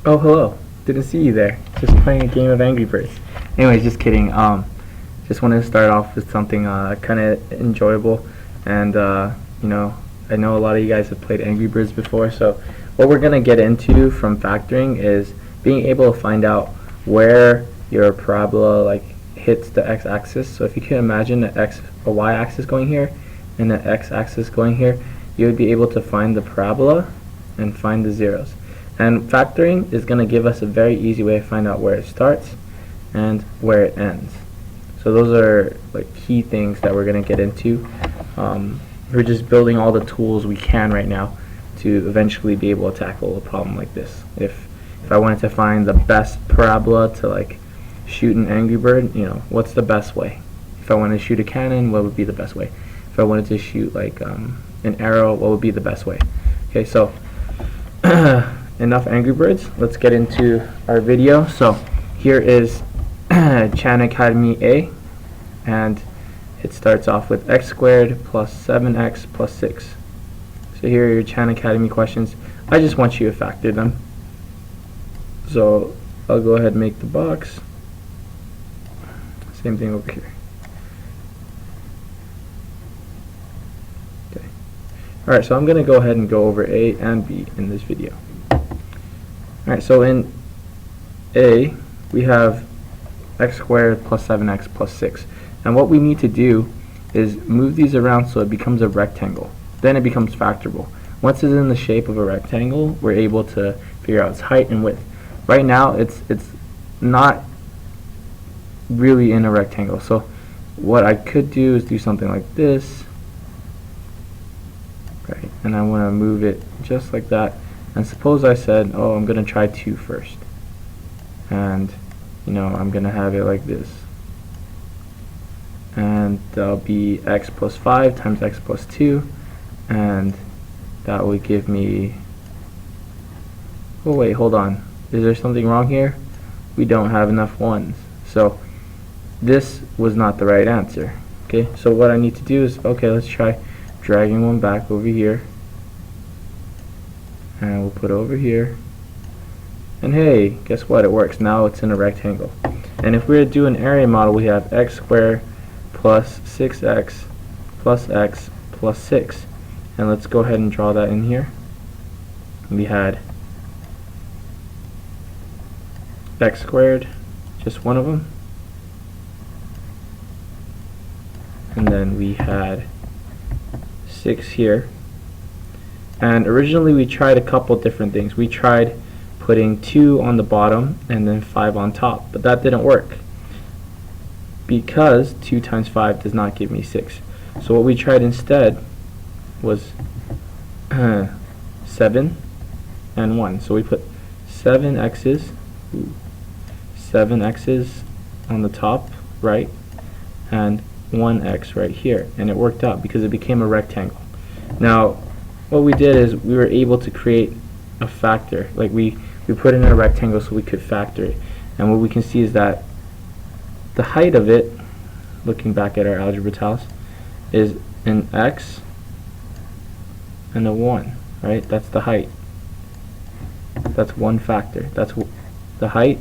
Oh, hello. Didn't see you there. Just playing a game of Angry Birds. Anyways, just kidding. Just wanted to start off with something kind of enjoyable, and I know a lot of you guys have played Angry Birds before. So what we're gonna get into from factoring is being able to find out where your parabola hits the x-axis. So if you can imagine a y-axis going here and an x-axis going here, you would be able to find the parabola and find the zeros. And factoring is going to give us a very easy way to find out where it starts and where it ends. So those are key things that we're going to get into. We're just building all the tools we can right now to eventually be able to tackle a problem like this. If I wanted to find the best parabola to shoot an Angry Bird, what's the best way? If I wanted to shoot a cannon, what would be the best way? If I wanted to shoot an arrow, what would be the best way? Okay, so enough Angry Birds. Let's get into our video. So here is Chan Academy A, and it starts off with x squared plus 7x plus 6. So here are your Chan Academy questions. I just want you to factor them. So I'll go ahead and make the box. Same thing over here. Okay. Alright, so I'm going to go ahead and go over A and B in this video. Alright, so in A, we have x squared plus 7x plus 6. And what we need to do is move these around so it becomes a rectangle. Then it becomes factorable. Once it's in the shape of a rectangle, we're able to figure out its height and width. Right now, it's not really in a rectangle. So what I could do is do something like this. Right, and I want to move it just like that. And suppose I said, oh, I'm going to try 2 first. And, I'm going to have it like this. And that'll be x plus 5 times x plus 2. And that would give me... Oh, wait, hold on. Is there something wrong here? We don't have enough ones. So this was not the right answer. Okay, so what I need to do is, okay, let's try dragging one back over here. And we'll put it over here. And hey, guess what? It works. Now it's in a rectangle. And if we were to do an area model, we have x squared plus 6x plus x plus 6. And let's go ahead and draw that in here. We had x squared, just one of them. And then we had 6 here. And originally we tried a couple different things. We tried putting 2 on the bottom and then 5 on top, but that didn't work because 2 times 5 does not give me 6. So what we tried instead was 7 and 1. So we put 7 x's on the top right and 1 x right here, and it worked out because it became a rectangle. Now what we did is we were able to create a factor. We put it in a rectangle so we could factor it. And what we can see is that the height of it, looking back at our algebra tiles, is an x and a 1, right? That's the height. That's one factor. That's the height.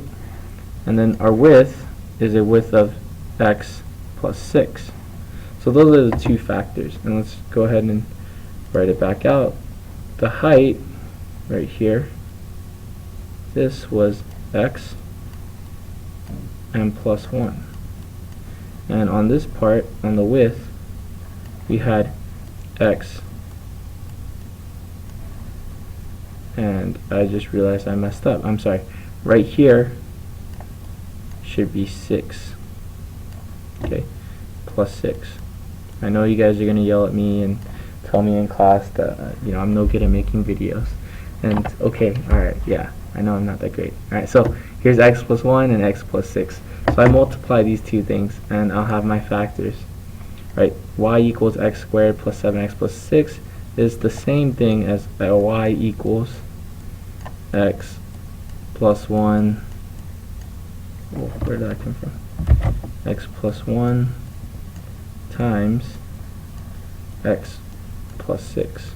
And then our width is a width of x plus 6. So those are the two factors. And let's go ahead and write it back out. The height right here, this was x and plus 1. And on this part, on the width, we had x, and I just realized I messed up. I'm sorry. Right here should be 6. Okay, plus 6. I know you guys are going to yell at me and tell me in class that I'm no good at making videos. And okay, alright, yeah, I know I'm not that great. Alright, so here's x plus 1 and x plus 6. So I multiply these two things and I'll have my factors. Right, y equals x squared plus 7x plus 6 is the same thing as y equals x plus 1. Oh, where did that come from? X plus 1 times x plus 6.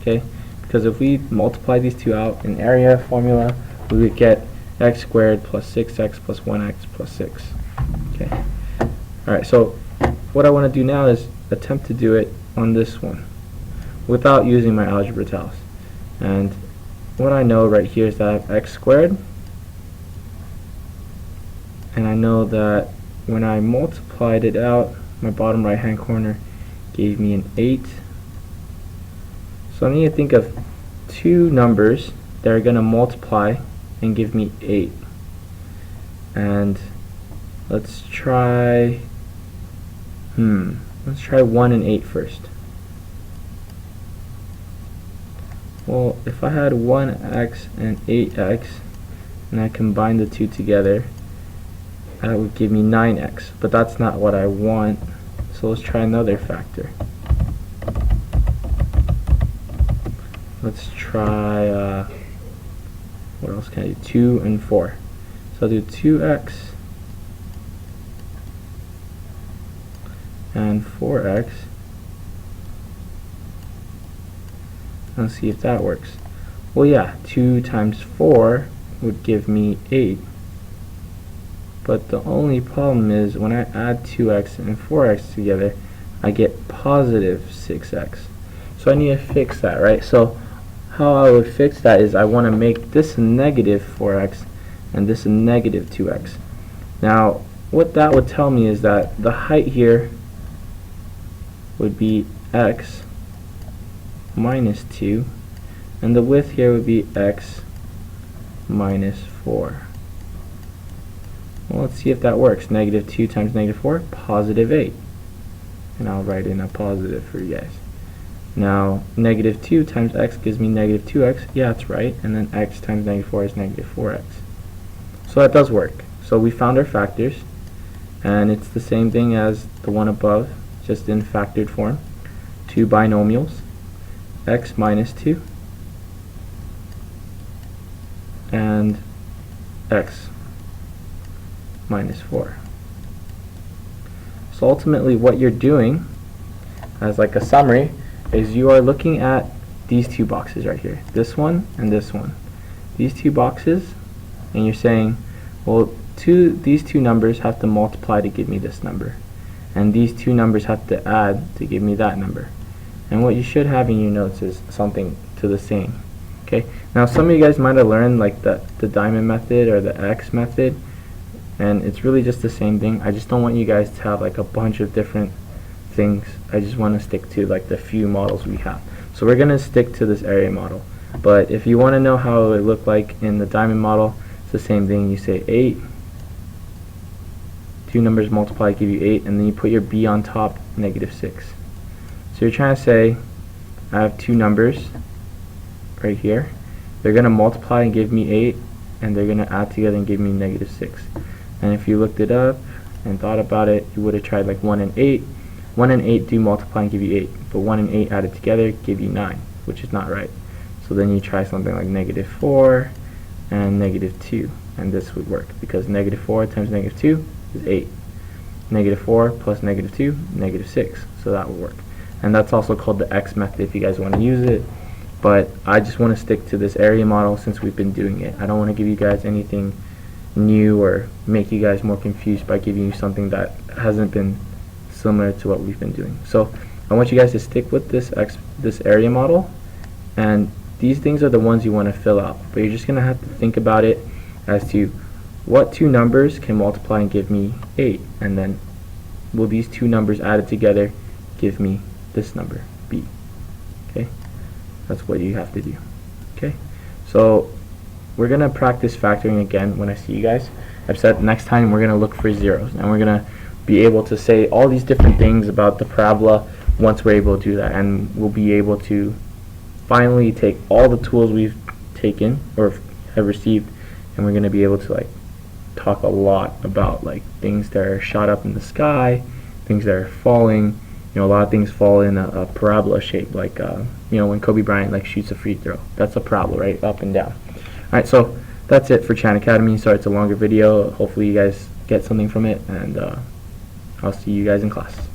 Okay, because if we multiply these two out in area formula, we would get x squared plus 6x plus 1x plus 6. Okay. Alright, so what I want to do now is attempt to do it on this one without using my algebra towels. And what I know right here is that I have x squared, and I know that when I multiplied it out, my bottom right hand corner gave me an 8. So I need to think of two numbers that are going to multiply and give me 8. And let's try 1 and 8 first. Well, if I had 1x and 8x and I combine the two together, that would give me 9x, but that's not what I want. So let's try another factor. Let's try what else can I do? 2 and 4. So I'll do 2x and 4x. Let's see if that works. Well, yeah, 2 times 4 would give me 8. But the only problem is when I add 2x and 4x together, I get positive 6x. So I need to fix that, right? So how I would fix that is I want to make this a negative 4x and this a negative 2x. Now, what that would tell me is that the height here would be x minus 2, and the width here would be x minus 4. Well, let's see if that works. Negative 2 times negative 4, positive 8. And I'll write in a positive for you guys. Now, negative 2 times x gives me negative 2x. Yeah, that's right. And then x times negative 4 is negative 4x. So that does work. So we found our factors, and it's the same thing as the one above, just in factored form. Two binomials, x minus 2 and x minus 4. So ultimately what you're doing, as like a summary, is you are looking at these two boxes right here, this one and this one, these two boxes, and you're saying, well, these two numbers have to multiply to give me this number, and these two numbers have to add to give me that number. And what you should have in your notes is something to the same. Okay, now some of you guys might have learned like the diamond method or the X method, and it's really just the same thing. I just don't want you guys to have like a bunch of different things. I just want to stick to like the few models we have. So we're going to stick to this area model. But if you want to know how it would look like in the diamond model, it's the same thing. You say 8, two numbers multiply give you 8, and then you put your b on top, negative 6. So you're trying to say, I have two numbers right here. They're going to multiply and give me 8, and they're going to add together and give me negative 6. And if you looked it up and thought about it, you would have tried like 1 and 8. 1 and 8 do multiply and give you 8, but 1 and 8 added together give you 9, which is not right. So then you try something like negative 4 and negative 2, and this would work because negative 4 times negative 2 is 8. Negative 4 plus negative 2, negative 6, so that would work. And that's also called the X method if you guys want to use it. But I just want to stick to this area model since we've been doing it. I don't want to give you guys anything new or make you guys more confused by giving you something that hasn't been similar to what we've been doing. So I want you guys to stick with this area model, and these things are the ones you want to fill out. But you're just going to have to think about it as to what two numbers can multiply and give me 8, and then will these two numbers added together give me this number, b. Okay, that's what you have to do. Okay, so we're going to practice factoring again when I see you guys. I've said next time we're going to look for zeros, and we're going to be able to say all these different things about the parabola once we're able to do that, and we'll be able to finally take all the tools we've taken or have received, and we're going to be able to like talk a lot about like things that are shot up in the sky, things that are falling. You know, a lot of things fall in a parabola shape, like you know, when Kobe Bryant like shoots a free throw. That's a parabola, right? Up and down. Alright, so that's it for Chan Academy. Sorry it's a longer video. Hopefully you guys get something from it, and I'll see you guys in class.